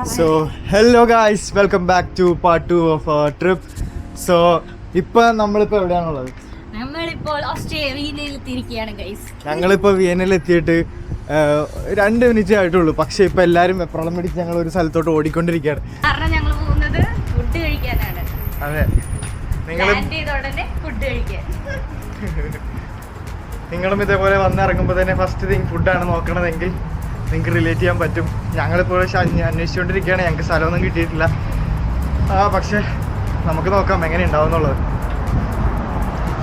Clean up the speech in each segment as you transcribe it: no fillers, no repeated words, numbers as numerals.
So, hello guys, welcome back to part 2 of our trip. So, നമ്മളിപ്പോൾ എവിടെയാണുള്ളത്? നമ്മളിപ്പോൾ ഓസ്ട്രേലിയയിലെത്തിയിരിക്കുകയാണ് guys. ഞങ്ങളിപ്പോൾ വിയനയിലെത്തിയിട്ട് 2 minute ആയിട്ടുള്ളൂ. പക്ഷെ ഇപ്പൊ എല്ലാരും വെപ്രാളം പിടിച്ച് ഞങ്ങൾ ഒരു സ്ഥലത്തോട്ട് ഓടിക്കൊണ്ടിരിക്കുകയാണ്. കാരണം ഞങ്ങൾ പോകുന്നത് ഫുഡ് കഴിക്കാനാണ്. അതെ, നിങ്ങളും ഇതേപോലെ വന്നിറങ്ങുമ്പോൾ തന്നെ ഫസ്റ്റ് തിങ് ഫുഡാണ് നോക്കണതെങ്കിൽ നിങ്ങൾക്ക് റിലേറ്റ് ചെയ്യാൻ പറ്റും. ഞങ്ങളിപ്പോൾ അന്വേഷിച്ചുകൊണ്ടിരിക്കുകയാണ്, ഞങ്ങൾക്ക് സ്ഥലമൊന്നും കിട്ടിയിട്ടില്ല. പക്ഷെ നമുക്ക് നോക്കാം എങ്ങനെ ഉണ്ടാവും എന്നുള്ളത്.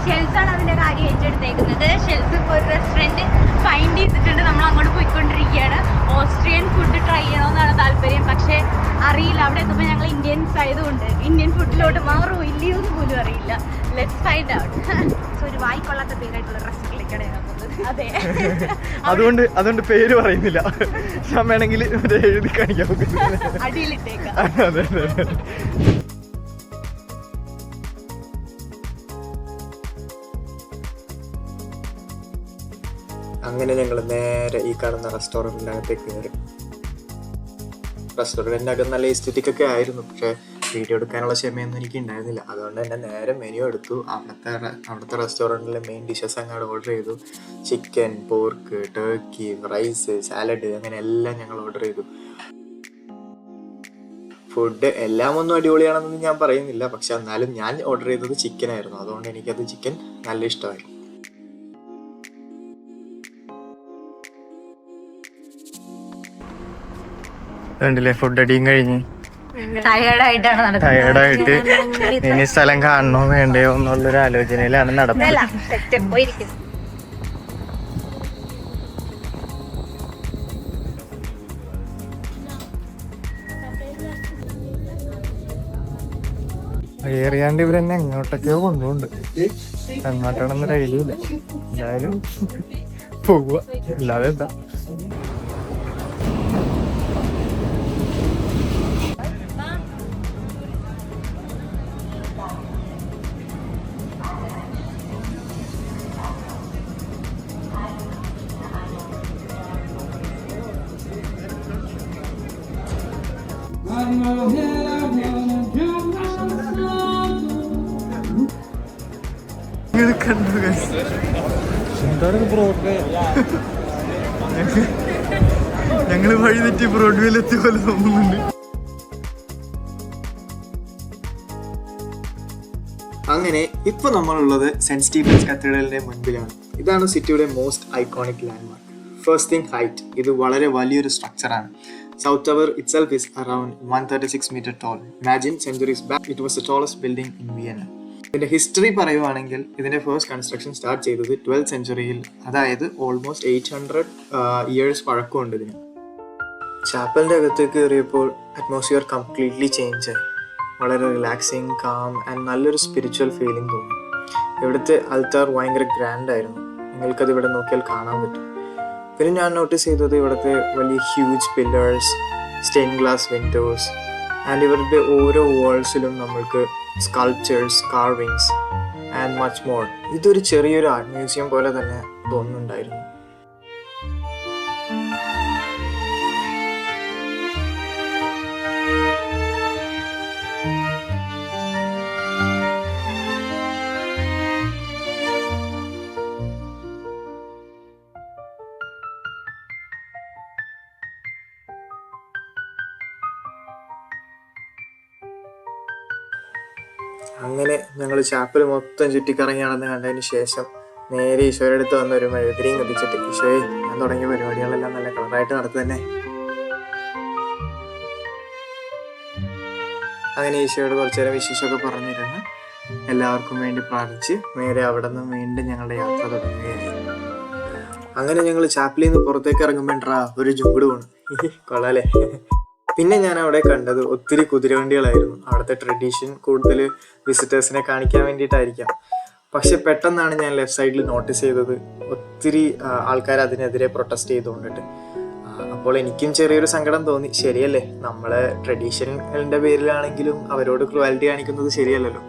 ഷെൽസാണ് അതിന്റെ കാര്യം ഏറ്റെടുത്തേക്കുന്നത്. ഷെൽസ് ഇപ്പോൾ ഒരു റെസ്റ്റോറൻറ്റ് ഫൈൻഡ് ചെയ്തിട്ടുണ്ട്. നമ്മൾ അങ്ങോട്ട് പോയിക്കൊണ്ടിരിക്കുകയാണ്. ഓസ്ട്രിയൻ ഫുഡ് ട്രൈ ചെയ്യണമെന്നാണ് താല്പര്യം. പക്ഷേ അറിയില്ല, അവിടെ എത്തുമ്പോൾ ഞങ്ങൾ ഇന്ത്യൻസ് ആയതുകൊണ്ട് ഇന്ത്യൻ ഫുഡിലോട്ട് മാറുമോ ഇല്ലയോ എന്ന് പോലും അറിയില്ല. Let's find out. ഒരു വായിക്കൊള്ളാത്ത പേരായിട്ടുള്ള റെസ്റ്റോറൻറ്റിലേക്കാണ് ഞാൻ പോകുന്നത്. അതെ, അതുകൊണ്ട് പേര് പറയുന്നില്ല. ഞാൻ വേണമെങ്കിൽ എഴുതി കാണിക്കാം, അടിയിലിട്ടേക്കാം. അതെ അതെ. അങ്ങനെ ഞങ്ങൾ നേരെ ഈ കാണുന്ന റെസ്റ്റോറൻറ്റിനകത്തേക്ക് കയറി. റെസ്റ്റോറൻറ്റിനകത്ത് നല്ല എസ്തെറ്റിക് ഒക്കെ ആയിരുന്നു, പക്ഷേ വീഡിയോ എടുക്കാനുള്ള ക്ഷമയൊന്നും എനിക്ക് ഉണ്ടായിരുന്നില്ല. അതുകൊണ്ട് തന്നെ നേരെ മെനു എടുത്തു. അവിടുത്തെ റെസ്റ്റോറൻറ്റിലെ മെയിൻ ഡിഷസ് അങ്ങോട്ട് ഓർഡർ ചെയ്തു. Chicken, pork, turkey, rice, salad, അങ്ങനെ എല്ലാം ഞങ്ങൾ ഓർഡർ ചെയ്തു. ഫുഡ് എല്ലാം ഒന്നും അടിപൊളിയാണെന്നൊന്നും ഞാൻ പറയുന്നില്ല, പക്ഷെ എന്നാലും ഞാൻ ഓർഡർ ചെയ്തത് ചിക്കൻ ആയിരുന്നു. അതുകൊണ്ട് എനിക്കത് ചിക്കൻ നല്ല ഇഷ്ടമായി. കണ്ടില്ലേ, ഫുഡ് അടിയും കഴിഞ്ഞ് ടയേർഡായിട്ട് ഇനി സ്ഥലം കാണണോ വേണ്ടയോ എന്നുള്ളൊരു ആലോചനയിലാണ് നടന്നത്. ഏറിയാണ്ട് ഇവരെന്നെ എങ്ങോട്ടൊക്കെയോ കൊണ്ടുപോകുന്നുണ്ട്. എങ്ങോട്ടാണെന്നൊരു ഐഡിയ ഇല്ല. എന്തായാലും പോവുക, അല്ലാതെ എന്താ. ഞങ്ങള് വഴി തെറ്റി ബ്രോഡ്വേയിലെത്തിയ പോലെ തോന്നുന്നുണ്ട്. അങ്ങനെ ഇപ്പൊ നമ്മളുള്ളത് സെന്റ് സ്റ്റീഫൻസ് കത്തീഡ്രലിന്റെ മുൻപിലാണ്. ഇതാണ് സിറ്റിയുടെ most iconic landmark. First thing, height. ഇത് വളരെ വലിയൊരു സ്ട്രക്ചറാണ്. South Tower itself is around 136 meter tall. Imagine centuries back it was the tallest building in Vienna. ഇതിന്റെ ഹിസ്റ്ററി പറയുവാണെങ്കിൽ ഇതിന്റെ ഫസ്റ്റ് കൺസ്ട്രക്ഷൻ സ്റ്റാർട്ട് ചെയ്തത് 12th സെഞ്ചുറിയിൽ, അതായത് ഓൾമോസ്റ്റ് 800 ഇയേഴ്സ് പഴക്കമുണ്ട് ഇതിന്. ചാപ്പലിന്റെ അകത്തേക്ക് കയറിയപ്പോൾ അറ്റ്മോസ്ഫിയർ കംപ്ലീറ്റ്ലി ചേഞ്ച് ആയി. വളരെ റിലാക്സിങ്, കാം ആൻഡ് നല്ലൊരു സ്പിരിച്വൽ ഫീലിംഗ് തോന്നി. ഇവിടുത്തെ അൾത്താർ ഭയങ്കര ഗ്രാൻഡ് ആയിരുന്നു. നിങ്ങൾക്കത് ഇവിടെ നോക്കിയാൽ കാണാൻ പറ്റും. പിന്നെ ഞാൻ നോട്ടീസ് ചെയ്തത് ഇവിടുത്തെ വലിയ huge pillars, stain glass windows and ഇവരുടെ ഓരോ വാൾസിലും നമ്മൾക്ക് sculptures, carvings and much more. ഇതൊരു ചെറിയൊരു ആർട്ട് മ്യൂസിയം പോലെ തന്നെ തോന്നുന്നുണ്ടായിരുന്നു. അങ്ങനെ ഞങ്ങൾ ചാപ്പൽ മൊത്തം ചുറ്റിക്കറങ്ങിയാണെന്ന് കണ്ടതിന് ശേഷം നേരെ ഈശോയുടെ അടുത്ത് വന്ന ഒരു മെഴുതിരിയും കത്തിച്ചിട്ട്, ഈശോയെ, ഞാൻ തുടങ്ങിയ പരിപാടികളെല്ലാം നല്ല കളറായിട്ട് നടത്തു തന്നെ. അങ്ങനെ ഈശോയോട് കുറച്ചു നേരം വിശേഷമൊക്കെ പറഞ്ഞിരുന്ന് എല്ലാവർക്കും വേണ്ടി പ്രാർത്ഥിച്ച് നേരെ അവിടെ നിന്ന് വീണ്ടും ഞങ്ങളുടെ യാത്ര തുടങ്ങുകയായി. അങ്ങനെ ഞങ്ങൾ ചാപ്പലിൽ നിന്ന് പുറത്തേക്ക് ഇറങ്ങുമ്പോണ്ടാ ഒരു ജുങ്കുട് പോണ്. കൊള്ളാലേ. പിന്നെ ഞാൻ അവിടെ കണ്ടത് ഒത്തിരി കുതിരവണ്ടികളായിരുന്നു. അവിടുത്തെ ട്രഡീഷൻ കൂടുതൽ വിസിറ്റേഴ്സിനെ കാണിക്കാൻ വേണ്ടിയിട്ടായിരിക്കാം. പക്ഷെ പെട്ടെന്നാണ് ഞാൻ ലെഫ്റ്റ് സൈഡിൽ നോട്ടീസ് ചെയ്തത് ഒത്തിരി ആൾക്കാർ അതിനെതിരെ പ്രൊട്ടസ്റ്റ് ചെയ്തുകൊണ്ടിട്ട്. അപ്പോൾ എനിക്കും ചെറിയൊരു സങ്കടം തോന്നി. ശരിയല്ലേ, നമ്മളെ ട്രഡീഷണലിന്റെ പേരിലാണെങ്കിലും അവരോട് ക്രുവാലിറ്റി കാണിക്കുന്നത് ശരിയല്ലല്ലോ.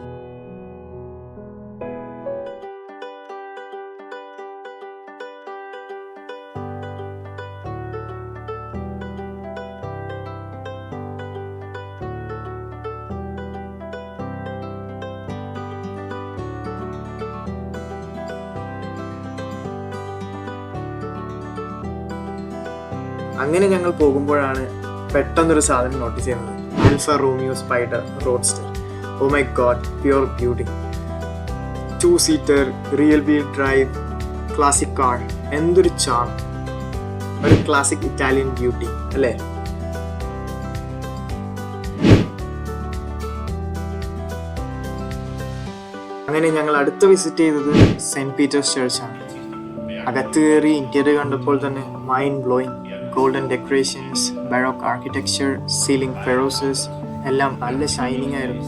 അങ്ങനെ ഞങ്ങൾ പോകുമ്പോഴാണ് പെട്ടെന്നൊരു സാധനം നോട്ടീസ് ചെയ്യുന്നത്. Alfa Romeo Spider roadster. Oh my God, pure beauty. 2-seater real wheel drive classic car. എന്തൊരു ചാം, ഒരു ക്ലാസിക് ഇറ്റാലിയൻ ബ്യൂട്ടി അല്ലേ? അങ്ങനെ ഞങ്ങൾ അടുത്ത് വിസിറ്റ് ചെയ്തത് സെന്റ് പീറ്റേഴ്സ് ചർച്ചാണ്. അകത്ത് കയറി ഇന്റീരിയർ കണ്ടപ്പോൾ തന്നെ mind blowing. Golden decorations, baroque architecture, ceiling frescoes എല്ലാം നല്ല ഷൈനിങ് ആയിരുന്നു.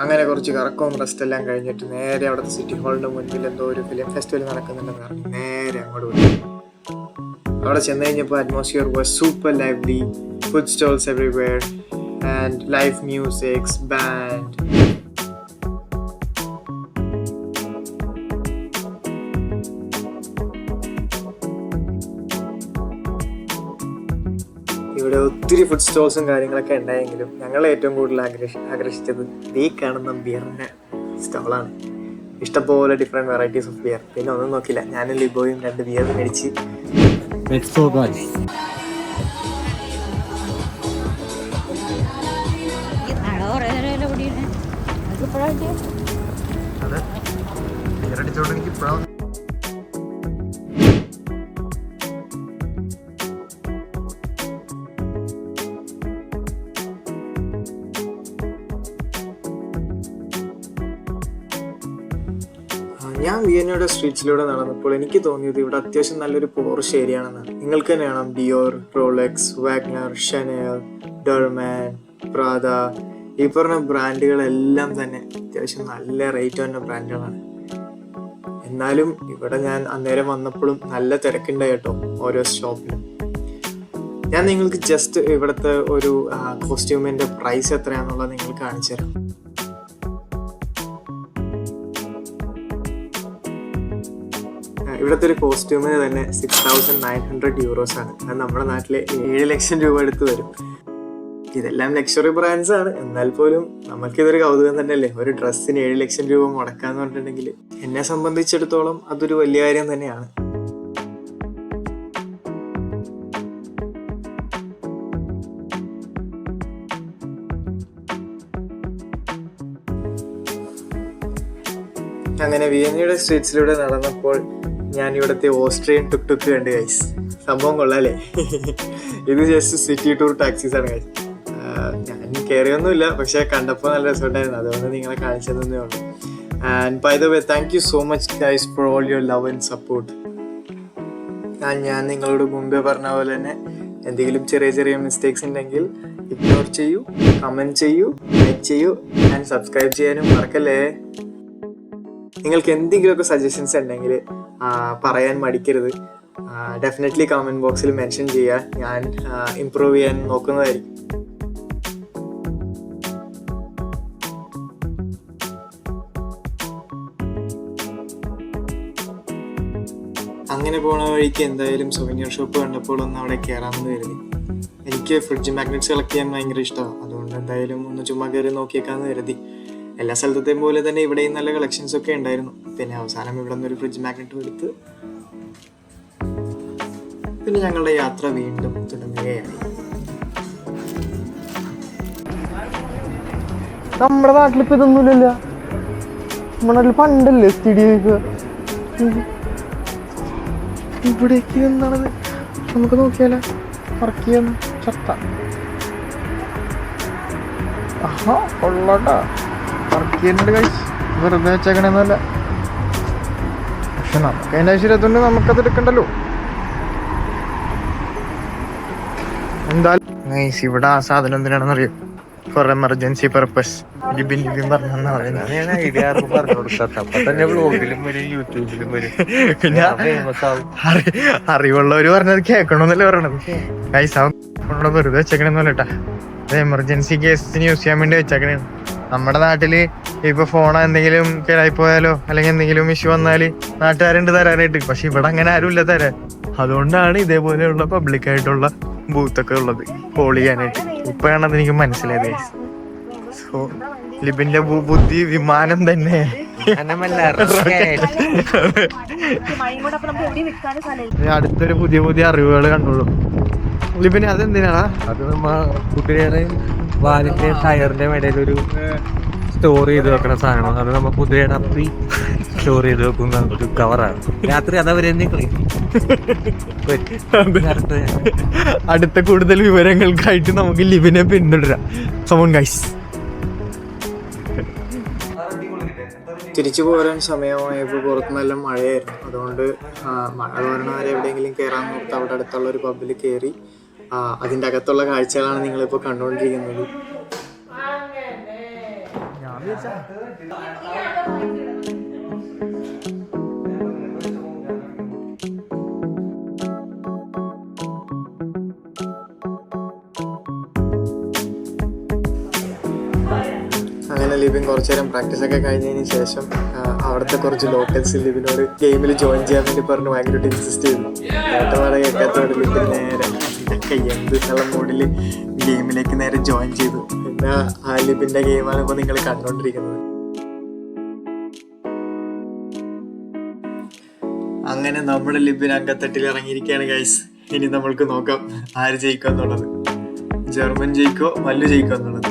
അങ്ങനെ കുറച്ച് കറക്കവും റെസ്റ്റ് എല്ലാം കഴിഞ്ഞിട്ട് നേരെ അവിടുത്തെ സിറ്റി ഹാളിന്റെ മുൻപിൽ എന്തോ ഒരു ഫിലിം ഫെസ്റ്റിവൽ നടക്കുന്നുണ്ടെന്ന് പറഞ്ഞു നേരെ അങ്ങോട്ട് പോയി. അവിടെ ചെന്ന് കഴിഞ്ഞപ്പോൾ atmosphere was super lively. Food stalls everywhere and live musics, band. ഇവിടെ ഒത്തിരി ഫുഡ് സ്റ്റോൾസും കാര്യങ്ങളൊക്കെ ഉണ്ടായെങ്കിലും ഞങ്ങളെ ഏറ്റവും കൂടുതൽ ആകർഷിച്ചത് ഈ കാണുന്ന ബിയറിൻ്റെ സ്റ്റോളാണ്. ഇഷ്ടംപോലെ ഡിഫറെൻറ്റ് വെറൈറ്റീസ് ഓഫ് ബിയർ. പിന്നെ ഒന്നും നോക്കില്ല, ഞാനും ലിബോയും 2 ബിയർ മേടിച്ച് ഞാൻ വിയന്നയുടെ സ്ട്രീറ്റ്സിലൂടെ നടന്നപ്പോൾ എനിക്ക് തോന്നിയത് ഇവിടെ അത്യാവശ്യം നല്ലൊരു പോർഷ് ഏരിയ ആണെന്നാണ്. നിങ്ങൾക്ക് തന്നെ കാണാം ഡിയോർ, റോളക്സ്, വാഗ്നർ, ഷനേൽ, ഡോർമാൻ, പ്രാദ, ഈ പറഞ്ഞ ബ്രാൻഡുകളെല്ലാം തന്നെ അത്യാവശ്യം നല്ല റേറ്റ് വന്ന ബ്രാൻഡുകളാണ്. എന്നാലും ഇവിടെ ഞാൻ അന്നേരം വന്നപ്പോഴും നല്ല തിരക്കുണ്ടായി കേട്ടോ ഓരോ ഷോപ്പിലും. ഞാൻ നിങ്ങൾക്ക് ജസ്റ്റ് ഇവിടുത്തെ ഒരു കോസ്റ്റ്യൂമിൻ്റെ പ്രൈസ് എത്രയാണെന്നുള്ളത് നിങ്ങൾക്ക് കാണിച്ചു തരാം. ഇവിടുത്തെ ഒരു കോസ്റ്റ്യൂമിന് തന്നെ 6,900 euros ആണ്. അത് നമ്മുടെ നാട്ടിലെ 7 ലക്ഷം രൂപ അടുത്ത് വരും. ഇതെല്ലാം ലക്ഷറി ബ്രാൻഡ്സ് ആണ്. എന്നാൽ പോലും നമുക്കിതൊരു കൗതുകം തന്നെയല്ലേ, ഒരു ഡ്രസ്സിന് 7 ലക്ഷം രൂപ മുടക്കാന്ന് പറഞ്ഞിട്ടുണ്ടെങ്കിൽ എന്നെ സംബന്ധിച്ചിടത്തോളം അതൊരു വലിയ കാര്യം തന്നെയാണ്. അങ്ങനെ വിയന്നയുടെ സ്ട്രീറ്റ്സിലൂടെ നടന്നപ്പോൾ ഞാൻ ഇവിടുത്തെ ഓസ്ട്രിയൻ ടുക് ടുക് കണ്ട് ഗൈസ്. സംഭവം കൊള്ളാല്ലേ. ഇത് ജസ്റ്റ് സിറ്റി ടൂർ ടാക്സീസ് ആണ് ഗൈസ്. ഞാൻ കയറിയൊന്നുമില്ല, പക്ഷെ കണ്ടപ്പോൾ നല്ല രസമുണ്ടായിരുന്നു, അതുകൊണ്ട് നിങ്ങളെ കാണിച്ചതെന്നേ ഉള്ളൂ. And by the way thank you so much guys for all your love and support. ഞാൻ നിങ്ങളോട് മുമ്പേ പറഞ്ഞ പോലെ തന്നെ എന്തെങ്കിലും ചെറിയ ചെറിയ മിസ്റ്റേക്സ് ഉണ്ടെങ്കിൽ ഇഗ്നോർ ചെയ്യൂ, കമൻറ്റ് ചെയ്യൂ, ലൈക്ക് ചെയ്യൂ ആൻഡ് സബ്സ്ക്രൈബ് ചെയ്യാനും മറക്കല്ലേ. നിങ്ങൾക്ക് എന്തെങ്കിലുമൊക്കെ സജഷൻസ് ഉണ്ടെങ്കിൽ പറയാൻ മടിക്കരുത്. ഡെഫിനറ്റ്ലി കമൻറ്റ് ബോക്സിൽ മെൻഷൻ ചെയ്യുക. ഞാൻ ഇംപ്രൂവ് ചെയ്യാൻ നോക്കുന്നതായിരിക്കും. അങ്ങനെ പോണ വഴിക്ക് എന്തായാലും സൊവനിയർ ഷോപ്പ് കണ്ടപ്പോൾ ഒന്ന് അവിടെ കയറാമെന്ന് കരുതി. എനിക്ക് ഫ്രിഡ്ജ് മാഗ്നറ്റ്സ് കളക്ട് ചെയ്യാൻ ഭയങ്കര ഇഷ്ടമാണ്. അതുകൊണ്ട് എന്തായാലും ഒന്ന് ചുമ്മാ കയറി നോക്കിയേക്കാമെന്ന് കരുതി. എല്ലാ സ്ഥലത്തെയും പോലെ തന്നെ ഇവിടെയും നല്ല കളക്ഷൻസ് ഒക്കെ ഉണ്ടായിരുന്നു. പിന്നെ അവസാനം ഇവിടെ നിന്നൊരു ഫ്രിഡ്ജ് മാഗ്നറ്റ് എടുത്ത് പിന്നെ ഞങ്ങളുടെ യാത്ര വീണ്ടും തുടങ്ങുകയായി. നമ്മുടെ നാട്ടിലിപ്പോൾ ഇതൊന്നുമില്ലല്ലോ. നമ്മുടെ നാട്ടിൽ പണ്ടല്ലേ സ്റ്റുഡിയോ. ഇവിടേക്ക് എന്താണത്? നമുക്ക് നോക്കിയാലോ. വർക്ക് ചെയ്യുന്ന ചത്ത. ആഹാ കൊള്ളാട്ടാ. വർക്ക് ചെയ്യുന്നുണ്ട് കഴിച്ച് വെറുതെ വെച്ചേക്കണമെന്നല്ല. പക്ഷെ നമുക്ക് അതിൻ്റെ ആവശ്യമില്ലാത്തതുകൊണ്ട് നമുക്കത് എടുക്കണ്ടല്ലോ. എന്തായാലും ഇവിടെ ആ സാധനം എന്തിനാണെന്ന് അറിയോ? Four emergency purpose. ലിബിൻ പറഞ്ഞാ പറയുന്നത്. പിന്നെ അറിവുള്ളവര് പറഞ്ഞത് കേൾക്കണമെന്നല്ലേ പറയണത്. വെറുതെ വെച്ചേക്കണെന്നല്ല കേട്ടാ. അത് എമർജൻസി കേസിന് യൂസ് ചെയ്യാൻ വേണ്ടി വെച്ചേക്കണേണ്. നമ്മുടെ നാട്ടില് ഇപ്പൊ ഫോൺ എന്തെങ്കിലും കേടായി പോയാലോ അല്ലെങ്കിൽ എന്തെങ്കിലും ഇഷ്യൂ വന്നാല് നാട്ടുകാരുണ്ട് തരാനായിട്ട്. പക്ഷെ ഇവിടെ അങ്ങനെ ആരും ഇല്ല തരാൻ. അതുകൊണ്ടാണ് ഇതേപോലെയുള്ള പബ്ലിക് ആയിട്ടുള്ള ബൂത്തൊക്കെ ഉള്ളത് കോൾ ചെയ്യാനായിട്ട്. ഇപ്പോഴാണ് അതെനിക്ക് മനസ്സിലായത്. സോ ലിബിന്റെ ബുദ്ധി വിമാനം തന്നെ. അടുത്തൊരു പുതിയ പുതിയ അറിവുകൾ കണ്ടോളൂ. ലിബിന് അതെന്തിനാണ്? അത് നമ്മ കുതിരയുടെ വാലിന്റെ ടയറിന്റെ ഇടയിലൊരു സ്റ്റോർ ചെയ്ത് വെക്കുന്ന സാധനമാണ്. അത് നമ്മ കുതിരയുടെ അപ്പി സ്റ്റോർ ചെയ്ത് വെക്കുന്ന ഒരു കവറാണ്. രാത്രി അതവരെ അടുത്ത കൂടുതൽ വിവരങ്ങൾക്കായിട്ട് നമുക്ക് ലിബിനെ പിന്തുടരാം. സമോൺ ഗൈസ്. തിരിച്ചു പോരാൻ സമയമായപ്പോൾ പുറത്ത് നല്ല മഴയായിരുന്നു. അതുകൊണ്ട് മഴ തോരണവരെ എവിടെയെങ്കിലും കയറാൻ നോർത്ത് അവിടെ അടുത്തുള്ള ഒരു പബ്ബിൽ കയറി അതിൻ്റെ അകത്തുള്ള കാഴ്ചകളാണ് നിങ്ങളിപ്പോൾ കണ്ടുകൊണ്ടിരിക്കുന്നത്. അങ്ങനെ ലിബിൻ കുറച്ചു നേരം പ്രാക്ടീസൊക്കെ കഴിഞ്ഞതിന് ശേഷം അവിടുത്തെ കുറച്ച് ലോക്കൽസ് ലിബിനോട് ഗെയിമിൽ ജോയിൻ ചെയ്യാൻ വേണ്ടി പറഞ്ഞ് ഭയങ്കരമായിട്ട് ഇൻസിസ്റ്റ് ചെയ്തു. കേട്ടപാടെ കേൾക്കാത്തതോട് ലിബിൻ നേരെ എന്ത് എന്നുള്ള മൂഡിൽ ഗെയിമിലേക്ക് നേരെ ജോയിൻ ചെയ്തു. പിന്നെ ആ ലിബിൻ്റെ ഗെയിമാണ് ഇപ്പോൾ നിങ്ങൾ കണ്ടുകൊണ്ടിരിക്കുന്നത്. അങ്ങനെ നമ്മുടെ ലിബിൻ അങ്കത്തട്ടിൽ ഇറങ്ങിയിരിക്കുകയാണ് ഗൈസ്. ഇനി നമ്മൾക്ക് നോക്കാം ആര് ജയിക്കുക എന്നുള്ളത്. ജർമ്മൻ ജയിക്കോ മല്ലു ജയിക്കോ എന്നുള്ളത്.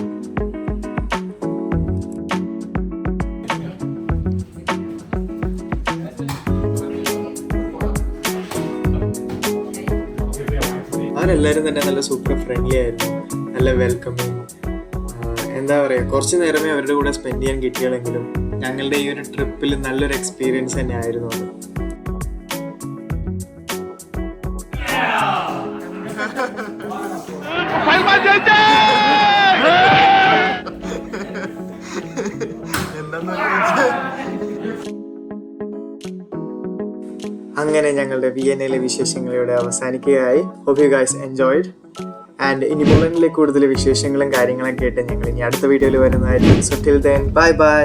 അവരെല്ലാവരും തന്നെ നല്ല സൂപ്പർ ഫ്രണ്ട്ലി ആയിരുന്നു, നല്ല വെൽക്കമിങ്. എന്താ പറയുക, കുറച്ച് നേരമേ അവരുടെ കൂടെ സ്പെൻഡ് ചെയ്യാൻ കിട്ടിയാലെങ്കിലും ഞങ്ങളുടെ ഈ ഒരു ട്രിപ്പിൽ നല്ലൊരു എക്സ്പീരിയൻസ് തന്നെ ആയിരുന്നു അത്. അങ്ങനെ ഞങ്ങളുടെ വിയന്നയിലെ വിശേഷങ്ങൾ ഇവിടെ അവസാനിക്കുകയായി. Hope you guys enjoyed. And ഇനി പോളണ്ടിലെ കൂടുതൽ വിശേഷങ്ങളും കാര്യങ്ങളൊക്കെ ആയിട്ട് ഞങ്ങൾ ഇനി അടുത്ത വീഡിയോയിൽ വരുന്നതായിരിക്കും. So till then bye bye.